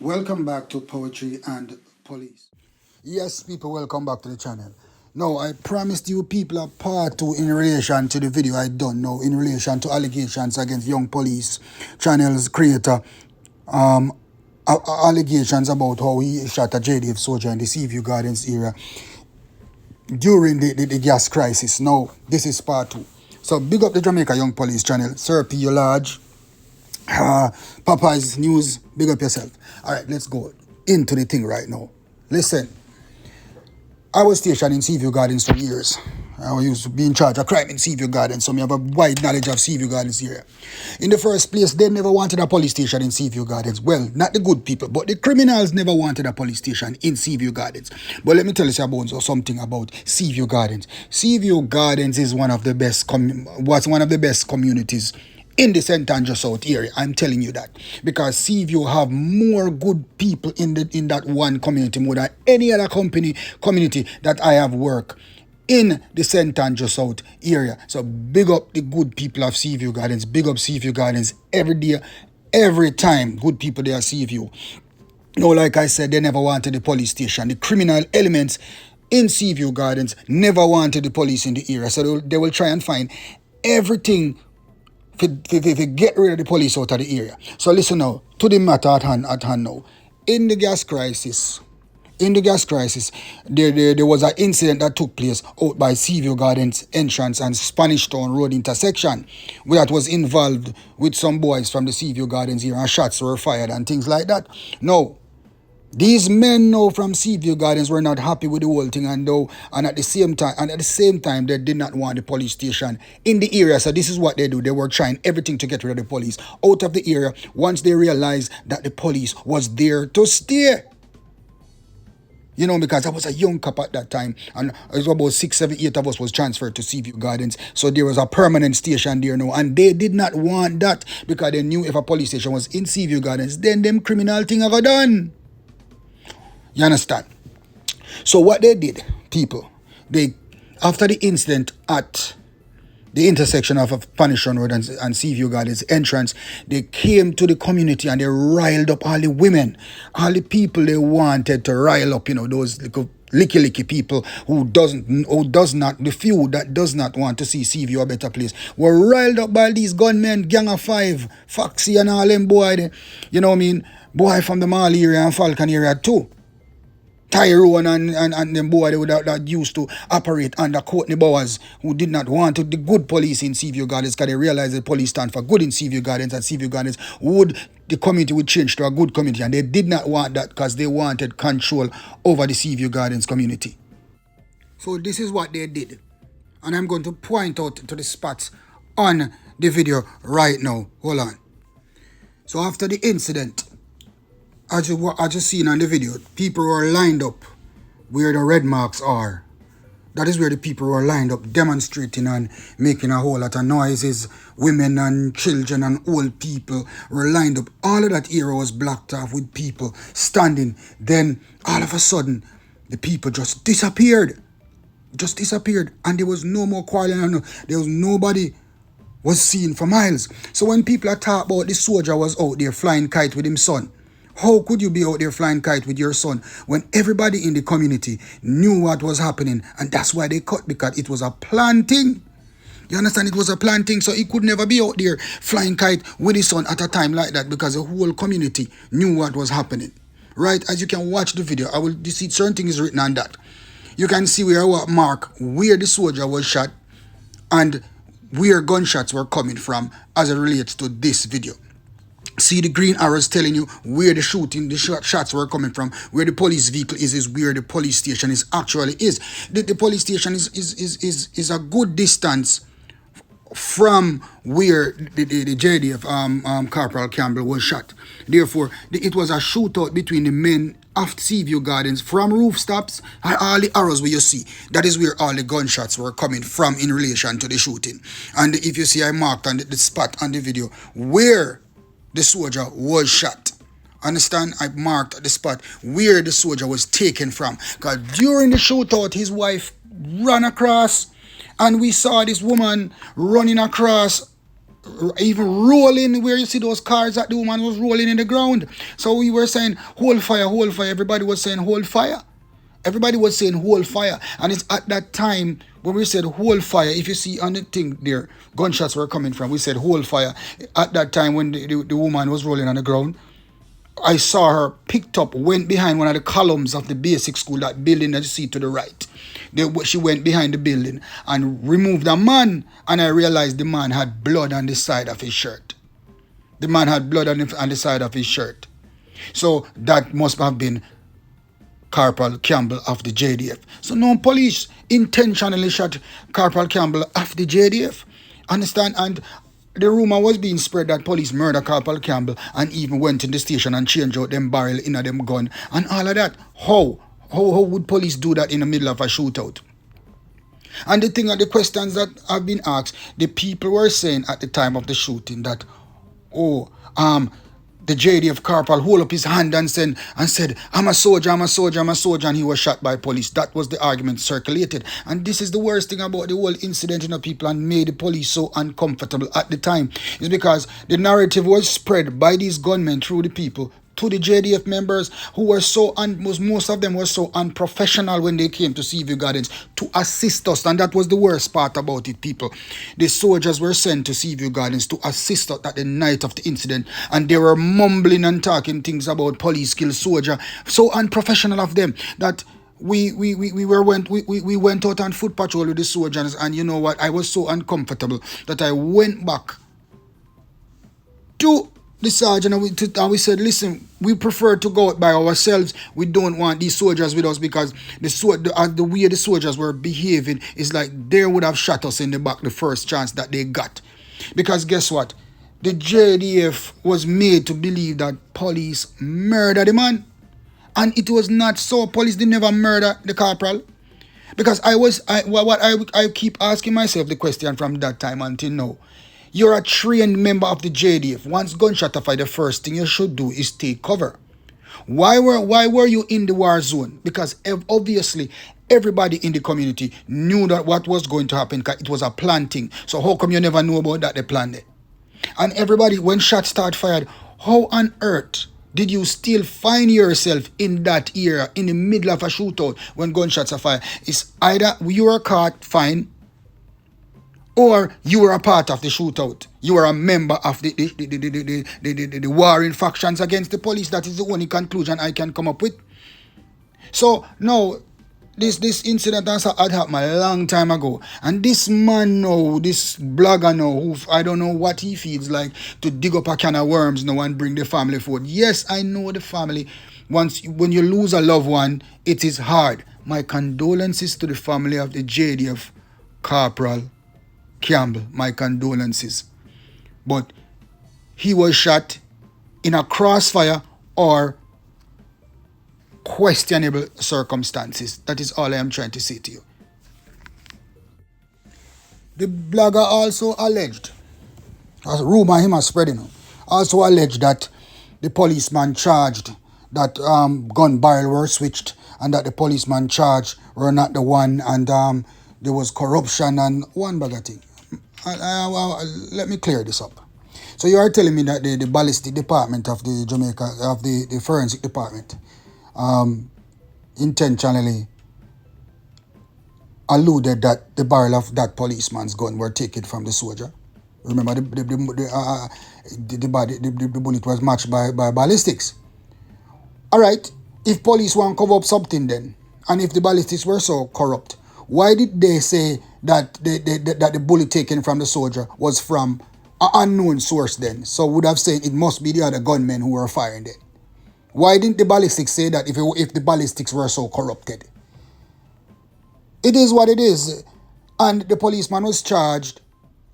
Welcome back to Poetry and Police. Yes, people, welcome back to the channel. Now, I promised you people a part 2 in relation to the video I done now in relation to allegations against Young Police channel's creator. Allegations about how he shot a JDF soldier in the Seaview Gardens area during the gas crisis. Now, this is part 2. So, big up the Jamaica Young Police channel. Sir P. You large. Popeye's News, big up yourself. Alright, let's go into the thing right now. Listen, I was stationed in Seaview Gardens for years. I used to be in charge of crime in Seaview Gardens, so I have a wide knowledge of Seaview Gardens area. In the first place, they never wanted a police station in Seaview Gardens. Well, not the good people, but the criminals never wanted a police station in Seaview Gardens. But let me tell you about something about Seaview Gardens. Seaview Gardens is one of the best communities in the St. Andrew South area. I'm telling you that. Because Seaview have more good people in that one community more than any other community that I have worked in the St. Andrew South area. So big up the good people of Seaview Gardens. Big up Seaview Gardens every day, every time. Good people there at Seaview. No, like I said, they never wanted the police station. The criminal elements in Seaview Gardens never wanted the police in the area. So they will try and find everything to get rid of the police out of the area. So listen now, to the matter at hand now. In the gas crisis, there was an incident that took place out by Seaview Gardens entrance and Spanish Town Road intersection that was involved with some boys from the Seaview Gardens here, and shots were fired and things like that. Now, these men now from Seaview Gardens were not happy with the whole thing, and at the same time they did not want the police station in the area. So this is what they do. They were trying everything to get rid of the police out of the area once they realized that the police was there to stay. You know, because I was a young cop at that time, and it was about 6, 7, 8 of us was transferred to Seaview Gardens. So there was a permanent station there now, and they did not want that because they knew if a police station was in Seaview Gardens, then them criminal thing ever done. You understand? So what they did, people, after the incident at the intersection of Panishon Road and Seaview Gardens entrance, they came to the community and they riled up all the women, all the people they wanted to rile up, you know, those little licky people the few that does not want to see Seaview a better place, were riled up by these gunmen, Gang of 5, Foxy and all them boy, you know what I mean, boy from the Mall area and Falcon area too. Tyrone and them boy that used to operate under Courtney Bowers, who did not want the good police in Seaview Gardens because they realized the police stand for good in Seaview Gardens, and Seaview Gardens the community would change to a good community, and they did not want that because they wanted control over the Seaview Gardens community. So this is what they did, and I'm going to point out to the spots on the video right now. Hold on. So after the incident, as you seen on the video, people were lined up where the red marks are. That is where the people were lined up, demonstrating and making a whole lot of noises. Women and children and old people were lined up. All of that area was blocked off with people standing. Then, all of a sudden, the people just disappeared. And there was no more quarreling. And there was nobody was seen for miles. So when people are talking about the soldier was out there flying kite with his son, how could you be out there flying kite with your son when everybody in the community knew what was happening? And that's why they cut, because it was a planned thing. You understand? It was a planned thing, so he could never be out there flying kite with his son at a time like that, because the whole community knew what was happening. Right? As you can watch the video, you see certain things written on that. You can see where the soldier was shot and where gunshots were coming from as it relates to this video. See the green arrows telling you where the shots were coming from. Where the police vehicle is where the police station actually is. The police station is a good distance from where the JDF Corporal Campbell was shot. Therefore, it was a shootout between the men of Seaview Gardens from rooftops, and all the arrows where you see, that is where all the gunshots were coming from in relation to the shooting. And if you see, I marked on the spot on the video where the soldier was shot. Understand? I marked the spot where the soldier was taken from. Because during the shootout, his wife ran across, and we saw this woman running across even rolling where you see those cars that the woman was rolling in the ground. So we were saying, hold fire, hold fire. Everybody was saying, hold fire. Everybody was saying hold fire. And it's at that time when we said hold fire, if you see on the thing there, gunshots were coming from, we said hold fire. At that time when the woman was rolling on the ground, I saw her picked up, went behind one of the columns of the basic school, that building that you see to the right. She went behind the building and removed a man, and I realized the man had blood on the side of his shirt. The man had blood on the side of his shirt. So that must have been Corporal Campbell of the JDF. So no police intentionally shot Corporal Campbell of the JDF. Understand? And the rumor was being spread that police murdered Corporal Campbell and even went in the station and changed out them barrel in a them gun and all of that. How would police do that in the middle of a shootout? And the thing, the questions that have been asked, the people were saying at the time of the shooting that, the JDF corporal hold up his hand and said, I'm a soldier, and he was shot by police. That was the argument circulated. And this is the worst thing about the whole incident, people, and made the police so uncomfortable at the time, is because the narrative was spread by these gunmen through the people to the JDF members who were most of them were so unprofessional when they came to Seaview Gardens to assist us. And that was the worst part about it, people. The soldiers were sent to Seaview Gardens to assist us at the night of the incident, and they were mumbling and talking things about police kill soldier. So unprofessional of them that we went out on foot patrol with the soldiers, and you know what? I was so uncomfortable that I went back to the sergeant and we said, listen, we prefer to go out by ourselves. We don't want these soldiers with us, because the way the soldiers were behaving is like they would have shot us in the back the first chance that they got. Because guess what? The JDF was made to believe that police murdered the man. And it was not so. Police did never murder the corporal. Because I keep asking myself the question from that time until now. You're a trained member of the JDF. Once gunshot are fired, the first thing you should do is take cover. Why were you in the war zone? Because obviously everybody in the community knew that what was going to happen, because it was a planting. So how come you never knew about that they planned it? And everybody, when shots start fired, how on earth did you still find yourself in that era, in the middle of a shootout when gunshots are fired? It's either you were caught, fine, or you were a part of the shootout. You were a member of the warring factions against the police. That is the only conclusion I can come up with. So now, this incident had happened a long time ago. And this man now, this blogger now, who I don't know what he feels like to dig up a can of worms now and bring the family forward. Yes, I know the family. When you lose a loved one, it is hard. My condolences to the family of the JDF Corporal Campbell, my condolences. But he was shot in a crossfire or questionable circumstances. That is all I am trying to say to you. The blogger also alleged, as a rumor him has spread, also alleged that the policeman charged that gun barrel were switched, and that the policeman charged were not the one, and there was corruption and one bag of thing. Let me clear this up. So you are telling me that the ballistic department of the Jamaica, of the forensic department, intentionally alluded that the barrel of that policeman's gun were taken from the soldier. Remember, the bullet was matched by ballistics. All right, if police want to cover up something then, and if the ballistics were so corrupt, why did they say that the bullet taken from the soldier was from an unknown source then? So would have said it must be the other gunmen who were firing it. Why didn't the ballistics say that if the ballistics were so corrupted? It is what it is. And the policeman was charged.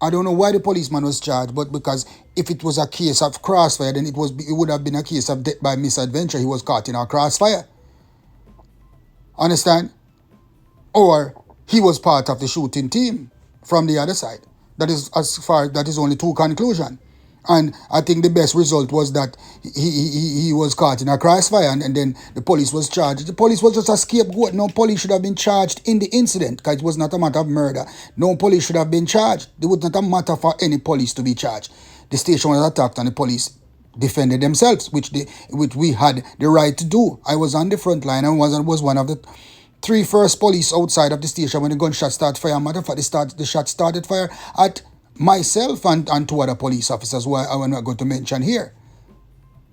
I don't know why the policeman was charged, but because if it was a case of crossfire, then it would have been a case of death by misadventure. He was caught in a crossfire. Understand? Or he was part of the shooting team from the other side. That is only two conclusions. And I think the best result was that he was caught in a crossfire, and then the police was charged. The police was just a scapegoat. No police should have been charged in the incident because it was not a matter of murder. No police should have been charged. It was not a matter for any police to be charged. The station was attacked and the police defended themselves, which we had the right to do. I was on the front line and was one of the three first police outside of the station when the gunshot started fire. Matter of fact, the shot started fire at myself and two other police officers who I'm not going to mention here.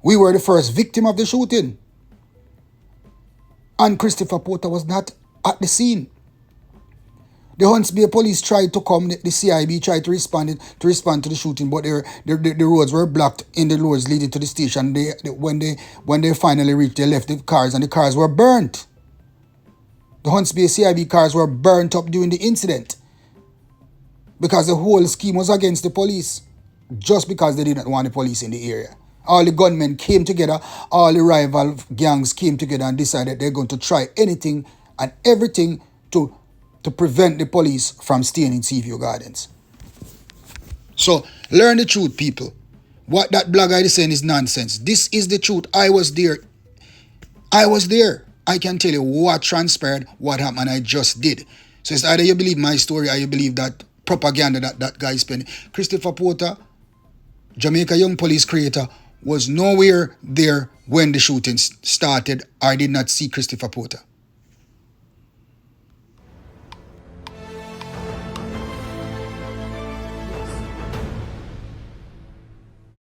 We were the first victim of the shooting. And Christopher Porter was not at the scene. The Hunts Bay police tried to come, the CIB tried to respond to the shooting, but the roads were blocked in the roads leading to the station. When they finally reached, they left the cars and the cars were burnt. The Hunts Bay CIB cars were burnt up during the incident because the whole scheme was against the police, just because they didn't want the police in the area. All the gunmen came together, all the rival gangs came together and decided they're going to try anything and everything to prevent the police from staying in Seaview Gardens. So, learn the truth, people. What that black guy is saying is nonsense. This is the truth. I was there. I can tell you what transpired, what happened, and I just did. So it's either you believe my story or you believe that propaganda that guy is spending. Christopher Porter, Jamaica Young Police creator, was nowhere there when the shooting started. I did not see Christopher Porter.